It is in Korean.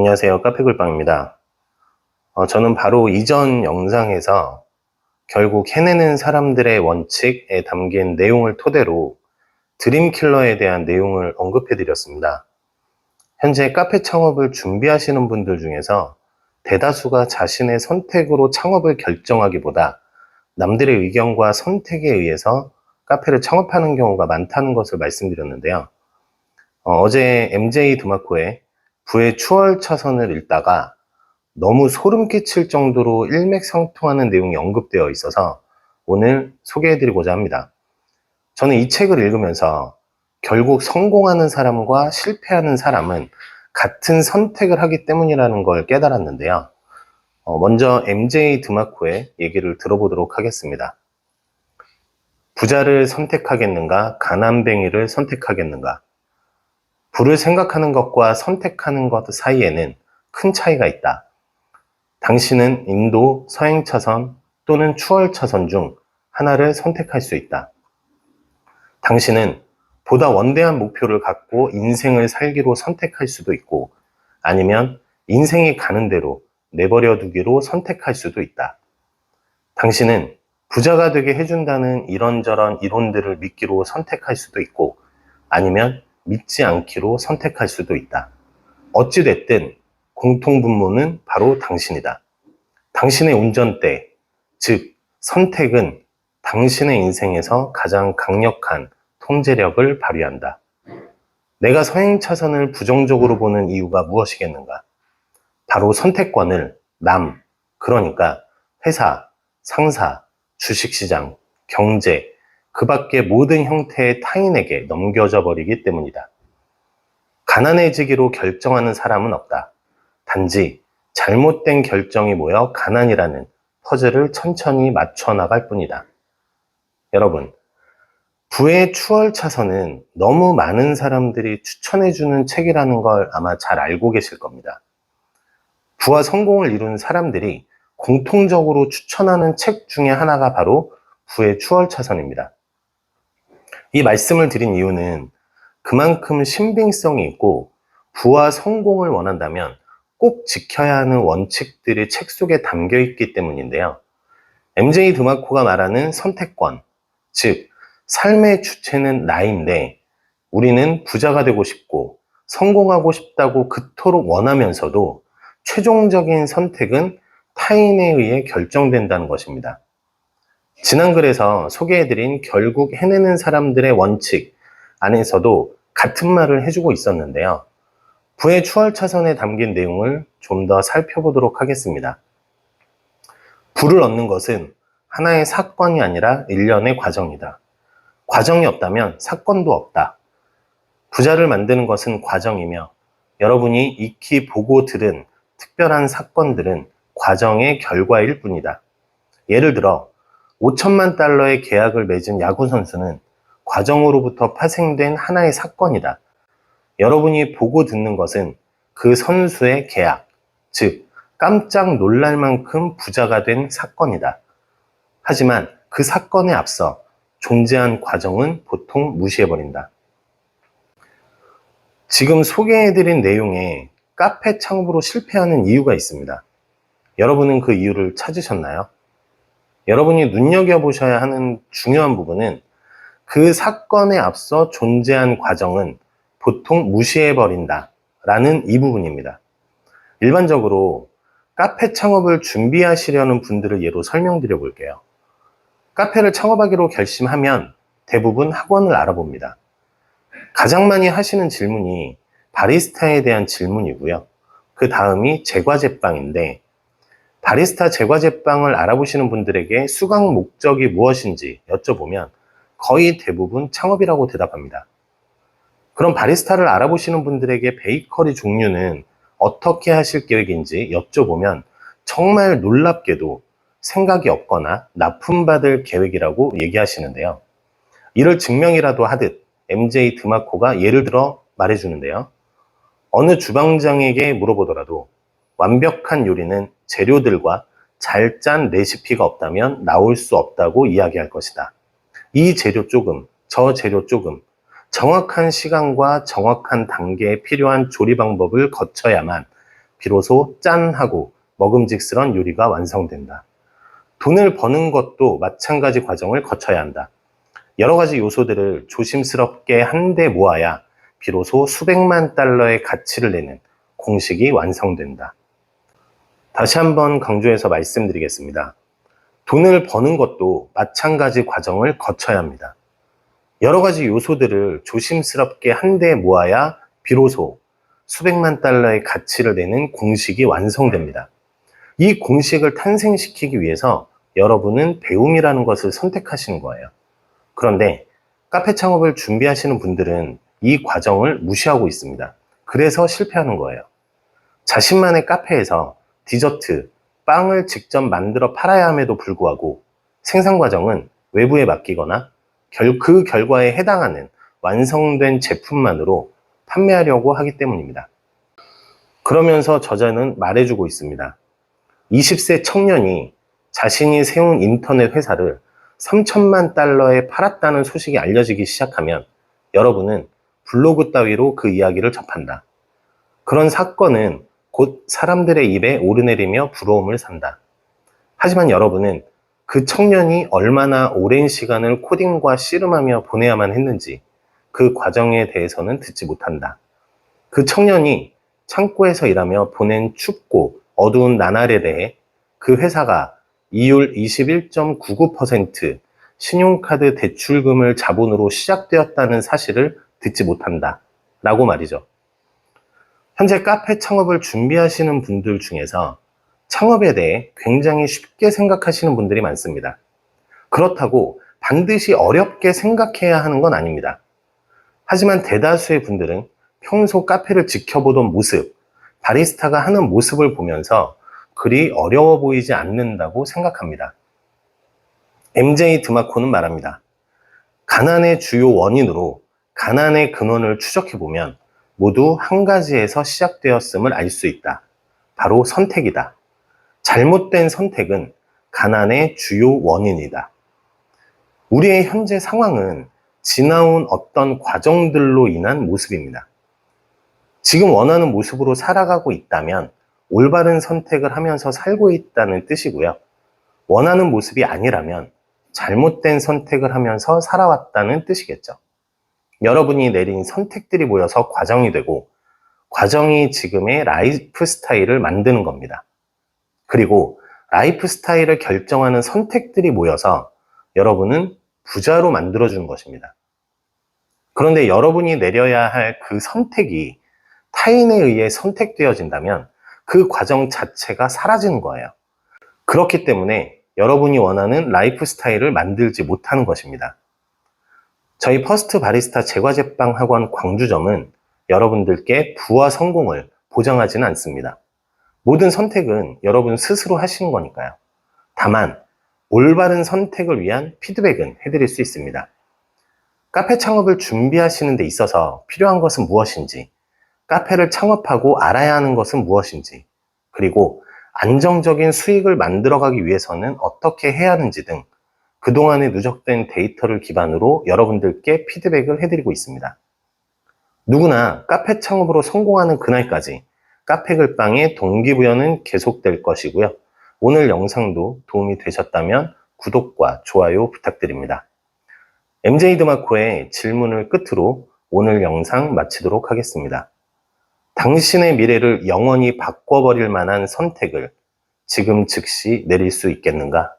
안녕하세요. 카페굴빵입니다. 저는 바로 이전 영상에서 결국 해내는 사람들의 원칙에 담긴 내용을 토대로 드림킬러에 대한 내용을 언급해 드렸습니다. 현재 카페 창업을 준비하시는 분들 중에서 대다수가 자신의 선택으로 창업을 결정하기보다 남들의 의견과 선택에 의해서 카페를 창업하는 경우가 많다는 것을 말씀드렸는데요. 어제 MJ 드마코의 부의 추월차선을 읽다가 너무 소름 끼칠 정도로 일맥상통하는 내용이 언급되어 있어서 오늘 소개해드리고자 합니다. 저는 이 책을 읽으면서 결국 성공하는 사람과 실패하는 사람은 같은 선택을 하기 때문이라는 걸 깨달았는데요. 먼저 MJ 드마코의 얘기를 들어보도록 하겠습니다. 부자를 선택하겠는가, 가난뱅이를 선택하겠는가? 부를 생각하는 것과 선택하는 것 사이에는 큰 차이가 있다. 당신은 인도 서행차선 또는 추월차선 중 하나를 선택할 수 있다. 당신은 보다 원대한 목표를 갖고 인생을 살기로 선택할 수도 있고 아니면 인생이 가는 대로 내버려 두기로 선택할 수도 있다. 당신은 부자가 되게 해준다는 이런저런 이론들을 믿기로 선택할 수도 있고 아니면 믿지 않기로 선택할 수도 있다. 어찌됐든 공통분모는 바로 당신이다. 당신의 운전대, 즉 선택은 당신의 인생에서 가장 강력한 통제력을 발휘한다. 내가 서행차선을 부정적으로 보는 이유가 무엇이겠는가? 바로 선택권을 남, 그러니까 회사, 상사, 주식시장, 경제, 그 밖의 모든 형태의 타인에게 넘겨져 버리기 때문이다. 가난해지기로 결정하는 사람은 없다. 단지 잘못된 결정이 모여 가난이라는 퍼즐을 천천히 맞춰 나갈 뿐이다. 여러분, 부의 추월차선은 너무 많은 사람들이 추천해주는 책이라는 걸 아마 잘 알고 계실 겁니다. 부와 성공을 이룬 사람들이 공통적으로 추천하는 책 중에 하나가 바로 부의 추월차선입니다. 이 말씀을 드린 이유는 그만큼 신빙성이 있고 부와 성공을 원한다면 꼭 지켜야 하는 원칙들이 책 속에 담겨 있기 때문인데요. MJ 드마코가 말하는 선택권, 즉 삶의 주체는 나인데 우리는 부자가 되고 싶고 성공하고 싶다고 그토록 원하면서도 최종적인 선택은 타인에 의해 결정된다는 것입니다. 지난 글에서 소개해드린 결국 해내는 사람들의 원칙 안에서도 같은 말을 해주고 있었는데요. 부의 추월차선에 담긴 내용을 좀 더 살펴보도록 하겠습니다. 부를 얻는 것은 하나의 사건이 아니라 일련의 과정이다. 과정이 없다면 사건도 없다. 부자를 만드는 것은 과정이며 여러분이 익히 보고 들은 특별한 사건들은 과정의 결과일 뿐이다. 예를 들어 5천만 달러의 계약을 맺은 야구 선수는 과정으로부터 파생된 하나의 사건이다. 여러분이 보고 듣는 것은 그 선수의 계약, 즉 깜짝 놀랄 만큼 부자가 된 사건이다. 하지만 그 사건에 앞서 존재한 과정은 보통 무시해버린다. 지금 소개해드린 내용에 카페 창업으로 실패하는 이유가 있습니다. 여러분은 그 이유를 찾으셨나요? 여러분이 눈여겨보셔야 하는 중요한 부분은 그 사건에 앞서 존재한 과정은 보통 무시해버린다 라는 이 부분입니다. 일반적으로 카페 창업을 준비하시려는 분들을 예로 설명드려 볼게요. 카페를 창업하기로 결심하면 대부분 학원을 알아봅니다. 가장 많이 하시는 질문이 바리스타에 대한 질문이고요. 그 다음이 제과제빵인데 바리스타 제과제빵을 알아보시는 분들에게 수강 목적이 무엇인지 여쭤보면 거의 대부분 창업이라고 대답합니다. 그럼 바리스타를 알아보시는 분들에게 베이커리 종류는 어떻게 하실 계획인지 여쭤보면 정말 놀랍게도 생각이 없거나 납품받을 계획이라고 얘기하시는데요. 이를 증명이라도 하듯 MJ 드마코가 예를 들어 말해주는데요. 어느 주방장에게 물어보더라도 완벽한 요리는 재료들과 잘 짠 레시피가 없다면 나올 수 없다고 이야기할 것이다. 이 재료 조금, 저 재료 조금, 정확한 시간과 정확한 단계에 필요한 조리 방법을 거쳐야만 비로소 짠 하고 먹음직스런 요리가 완성된다. 돈을 버는 것도 마찬가지 과정을 거쳐야 한다. 여러 가지 요소들을 조심스럽게 한데 모아야 비로소 수백만 달러의 가치를 내는 공식이 완성된다. 다시 한번 강조해서 말씀드리겠습니다. 돈을 버는 것도 마찬가지 과정을 거쳐야 합니다. 여러 가지 요소들을 조심스럽게 한데 모아야 비로소 수백만 달러의 가치를 내는 공식이 완성됩니다. 이 공식을 탄생시키기 위해서 여러분은 배움이라는 것을 선택하시는 거예요. 그런데 카페 창업을 준비하시는 분들은 이 과정을 무시하고 있습니다. 그래서 실패하는 거예요. 자신만의 카페에서 디저트, 빵을 직접 만들어 팔아야 함에도 불구하고 생산 과정은 외부에 맡기거나 그 결과에 해당하는 완성된 제품만으로 판매하려고 하기 때문입니다. 그러면서 저자는 말해주고 있습니다. 20세 청년이 자신이 세운 인터넷 회사를 3천만 달러에 팔았다는 소식이 알려지기 시작하면 여러분은 블로그 따위로 그 이야기를 접한다. 그런 사건은 곧 사람들의 입에 오르내리며 부러움을 산다. 하지만 여러분은 그 청년이 얼마나 오랜 시간을 코딩과 씨름하며 보내야만 했는지 그 과정에 대해서는 듣지 못한다. 그 청년이 창고에서 일하며 보낸 춥고 어두운 나날에 대해 그 회사가 이율 21.99% 신용카드 대출금을 자본으로 시작되었다는 사실을 듣지 못한다. 라고 말이죠. 현재 카페 창업을 준비하시는 분들 중에서 창업에 대해 굉장히 쉽게 생각하시는 분들이 많습니다. 그렇다고 반드시 어렵게 생각해야 하는 건 아닙니다. 하지만 대다수의 분들은 평소 카페를 지켜보던 모습, 바리스타가 하는 모습을 보면서 그리 어려워 보이지 않는다고 생각합니다. MJ 드마코는 말합니다. 가난의 주요 원인으로 가난의 근원을 추적해보면 모두 한 가지에서 시작되었음을 알 수 있다. 바로 선택이다. 잘못된 선택은 가난의 주요 원인이다. 우리의 현재 상황은 지나온 어떤 과정들로 인한 모습입니다. 지금 원하는 모습으로 살아가고 있다면 올바른 선택을 하면서 살고 있다는 뜻이고요. 원하는 모습이 아니라면 잘못된 선택을 하면서 살아왔다는 뜻이겠죠. 여러분이 내린 선택들이 모여서 과정이 되고 과정이 지금의 라이프 스타일을 만드는 겁니다. 그리고 라이프 스타일을 결정하는 선택들이 모여서 여러분은 부자로 만들어주는 것입니다. 그런데 여러분이 내려야 할 그 선택이 타인에 의해 선택되어진다면 그 과정 자체가 사라지는 거예요. 그렇기 때문에 여러분이 원하는 라이프 스타일을 만들지 못하는 것입니다. 저희 퍼스트 바리스타 제과제빵 학원 광주점은 여러분들께 부와 성공을 보장하지는 않습니다. 모든 선택은 여러분 스스로 하시는 거니까요. 다만 올바른 선택을 위한 피드백은 해드릴 수 있습니다. 카페 창업을 준비하시는 데 있어서 필요한 것은 무엇인지, 카페를 창업하고 알아야 하는 것은 무엇인지, 그리고 안정적인 수익을 만들어가기 위해서는 어떻게 해야 하는지 등 그동안에 누적된 데이터를 기반으로 여러분들께 피드백을 해드리고 있습니다. 누구나 카페 창업으로 성공하는 그날까지 카페 글빵의 동기부여는 계속될 것이고요. 오늘 영상도 도움이 되셨다면 구독과 좋아요 부탁드립니다. MJ 드마코의 질문을 끝으로 오늘 영상 마치도록 하겠습니다. 당신의 미래를 영원히 바꿔버릴 만한 선택을 지금 즉시 내릴 수 있겠는가?